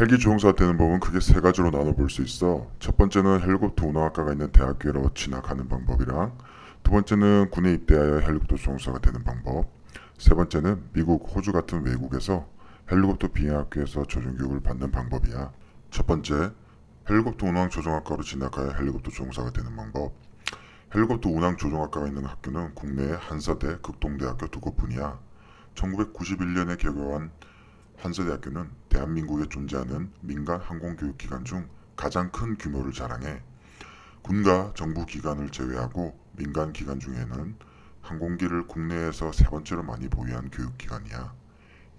헬기 조종사 되는 법은 크게 세 가지로 나눠볼 수 있어. 첫 번째는 헬리콥터 운항학과가 있는 대학교로 진학하는 방법이랑, 두 번째는 군에 입대하여 헬리콥터 조종사가 되는 방법, 세 번째는 미국, 호주 같은 외국에서 헬리콥터 비행학교에서 조종 교육을 받는 방법이야. 첫 번째, 헬리콥터 운항 조종학과로 진학하여 헬리콥터 조종사가 되는 방법. 헬리콥터 운항 조종학과가 있는 학교는 국내에 한서대, 극동대학교 두 곳뿐이야. 1991년에 개교한 한서대학교는 대한민국에 존재하는 민간 항공교육기관 중 가장 큰 규모를 자랑해 군과 정부 기관을 제외하고 민간 기관 중에는 항공기를 국내에서 세 번째로 많이 보유한 교육기관이야.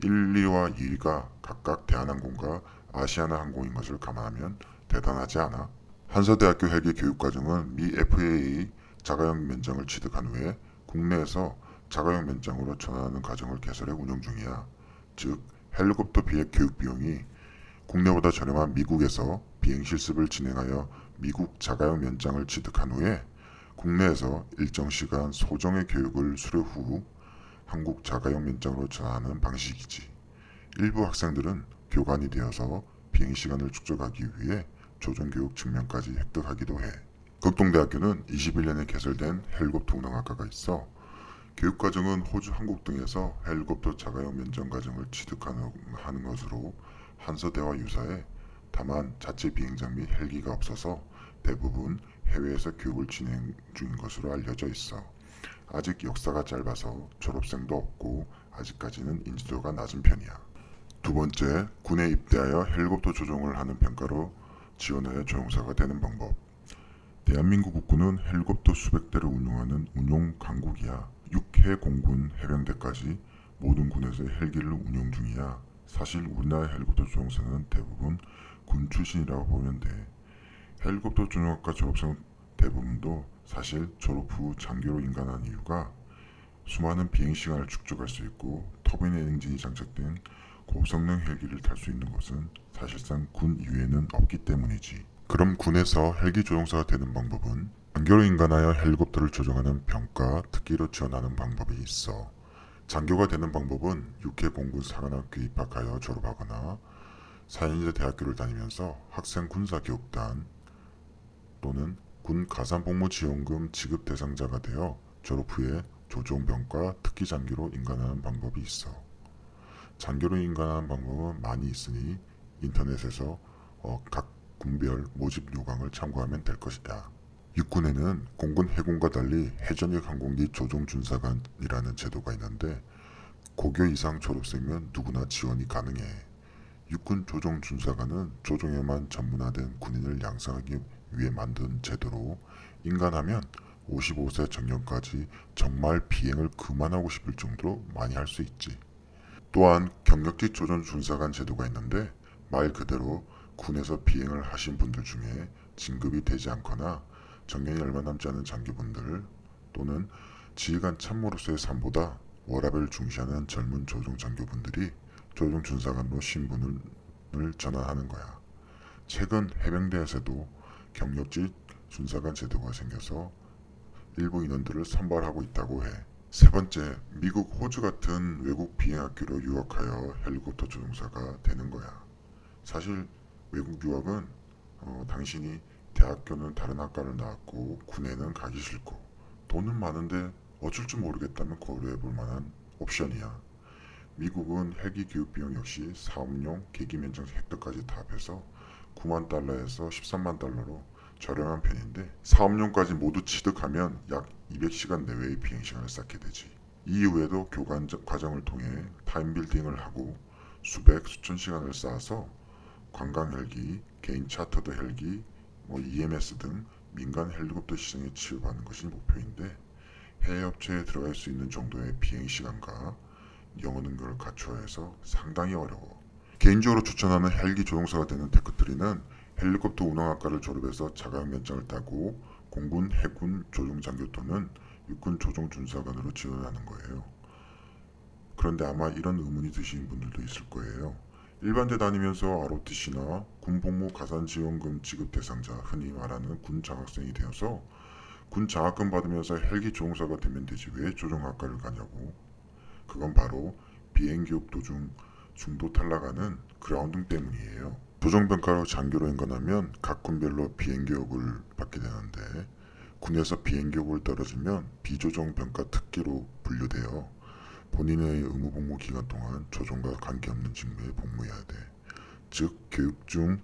1, 2와 2위가 각각 대한항공과 아시아나항공인 것을 감안하면 대단하지 않아. 한서대학교 헬기 교육과정은 미 FAA 자가용 면장을 취득한 후에 국내에서 자가용 면장으로 전환하는 과정을 개설해 운영 중이야. 즉, 헬리콥터 비행 교육 비용이 국내보다 저렴한 미국에서 비행 실습을 진행하여 미국 자가용 면장을 취득한 후에 국내에서 일정 시간 소정의 교육을 수료 후 한국 자가용 면장으로 전환하는 방식이지. 일부 학생들은 교관이 되어서 비행 시간을 축적하기 위해 조종교육 증명까지 획득하기도 해. 극동대학교는 21년에 개설된 헬리콥터 운항학과가 있어. 교육과정은 호주, 한국 등에서 헬리콥터 자가용 면접 과정을 취득하는 것으로 한서대와 유사해. 다만 자체 비행장 및 헬기가 없어서 대부분 해외에서 교육을 진행 중인 것으로 알려져 있어. 아직 역사가 짧아서 졸업생도 없고 아직까지는 인지도가 낮은 편이야. 두 번째, 군에 입대하여 헬리콥터 조종을 하는 평가로 지원하여 조종사가 되는 방법. 대한민국 국군은 헬리콥터 수백 대를 운용하는 운용 강국이야. 6해 공군 해병대까지 모든 군에서 헬기를 운용 중이야. 사실 우리나라 헬리콥터 조종사는 대부분 군 출신이라고 보면 돼. 헬리콥터 조종학과 졸업생 대부분도 사실 졸업 후 장교로 인간한 이유가 수많은 비행 시간을 축적할 수 있고 터빈 엔진이 장착된 고성능 헬기를 탈 수 있는 것은 사실상 군 이외에는 없기 때문이지. 그럼 군에서 헬기 조종사가 되는 방법은 장교로 인간하여 헬리콥터를 조종하는 병과 특기로 지원하는 방법이 있어. 장교가 되는 방법은 6회 공군 사관학교에 입학하여 졸업하거나 4년제 대학교를 다니면서 학생 군사교육단 또는 군 가산복무지원금 지급 대상자가 되어 졸업 후에 조종병과 특기 장교로 인간하는 방법이 있어. 장교로 인간하는 방법은 많이 있으니 인터넷에서 각 군별 모집 요강을 참고하면 될 것이다. 육군에는 공군 해군과 달리 해전역 항공기 조종준사관이라는 제도가 있는데 고교 이상 졸업생이면 누구나 지원이 가능해. 육군 조종준사관은 조종에만 전문화된 군인을 양성하기 위해 만든 제도로 인간하면 55세 정년까지 정말 비행을 그만하고 싶을 정도로 많이 할 수 있지. 또한 경력직 조종준사관 제도가 있는데 말 그대로 군에서 비행을 하신 분들 중에 진급이 되지 않거나 정년이 얼마 남지 않은 장교분들 또는 지휘관 참모로서의 삶보다 워라밸을 중시하는 젊은 조종 장교분들이 조종 준사관으로 신분을 전환하는 거야. 최근 해병대에서도 경력직 준사관 제도가 생겨서 일부 인원들을 선발하고 있다고 해. 세 번째, 미국, 호주 같은 외국 비행학교로 유학하여 헬리콥터 조종사가 되는 거야. 사실 외국 유학은 당신이 대학교는 다른 학과를 나왔고 군에는 가기 싫고 돈은 많은데 어쩔 줄 모르겠다면 고려해 볼 만한 옵션이야. 미국은 헬기 교육 비용 역시 사업용 계기 면접 획득까지 다 합해서 9만 달러에서 13만 달러로 저렴한 편인데 사업용까지 모두 취득하면 약 200시간 내외의 비행시간을 쌓게 되지. 이후에도 교관 과정을 통해 타임빌딩을 하고 수백 수천 시간을 쌓아서 관광 헬기, 개인 차터드 헬기, EMS 등 민간 헬리콥터 시장에 취업하는 것이 목표인데 해외 업체에 들어갈 수 있는 정도의 비행 시간과 영어 능력을 갖춰야 해서 상당히 어려워. 개인적으로 추천하는 헬기 조종사가 되는 테크트리는 헬리콥터 운항학과를 졸업해서 자가용 면장을 따고 공군 해군 조종장교 또는 육군 조종준사관으로 지원하는 거예요. 그런데 아마 이런 의문이 드시는 분들도 있을 거예요. 일반대 다니면서 ROTC나 군복무 가산지원금 지급 대상자, 흔히 말하는 군 장학생이 되어서 군 장학금 받으면서 헬기 조종사가 되면 되지 왜 조종학과를 가냐고. 그건 바로 비행교육 도중 중도 탈락하는 그라운딩 때문이에요. 조종병과로 장교로 임관하면 각 군별로 비행교육을 받게 되는데 군에서 비행교육을 떨어지면 비조종병과 특기로 분류되어 본인의 의무복무 기간 동안 조종과 관계없는 직무에 복무해야 돼. 즉 교육 중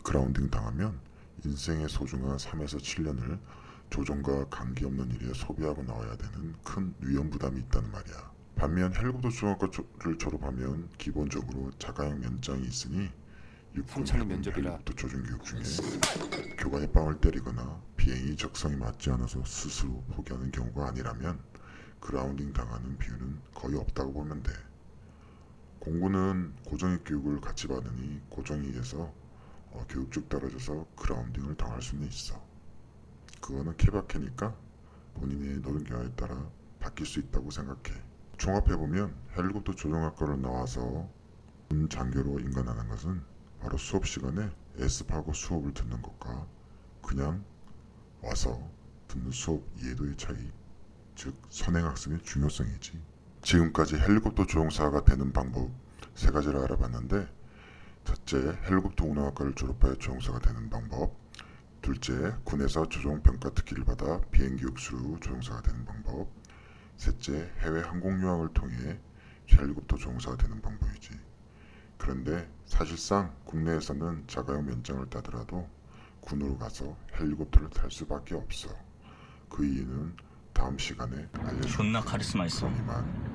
그라운딩 당하면 인생의 소중한 3에서 7년을 조종과 관계없는 일에 소비하고 나와야 되는 큰 위험 부담이 있다는 말이야. 반면 헬리콥터 조종학과를 졸업하면 기본적으로 자가용 면장이 있으니 육군 삼차는 해군 면접이라. 헬리콥터 조종 교육 중에 교관이 빵을 때리거나 비행이 적성에 맞지 않아서 스스로 포기하는 경우가 아니라면 그라운딩 당하는 비율은 거의 없다고 보면 돼. 공군은 고정익 교육을 같이 받으니 고정익에서 교육적 떨어져서 그라운딩을 당할 수는 있어. 그거는 케바케니까 본인의 노력에 따라 바뀔 수 있다고 생각해. 종합해보면 헬리콥터 조종학과를 나와서 군 장교로 임관하는 것은 바로 수업 시간에 애습하고 수업을 듣는 것과 그냥 와서 듣는 수업 이해도의 차이, 즉 선행학습의 중요성이지. 지금까지 헬리콥터 조종사가 되는 방법 3가지를 알아봤는데, 첫째, 헬리콥터 운항학과를 졸업하여 조종사가 되는 방법. 둘째, 군에서 조종평가 특기를 받아 비행기육수 조종사가 되는 방법. 셋째, 해외 항공유학을 통해 헬리콥터 조종사가 되는 방법이지. 그런데 사실상 국내에서는 자가용 면장을 따더라도 군으로 가서 헬리콥터를 탈 수밖에 없어. 그 이유는 다음 시간에 알려줄게. 존나 카리스마 있어. 이만.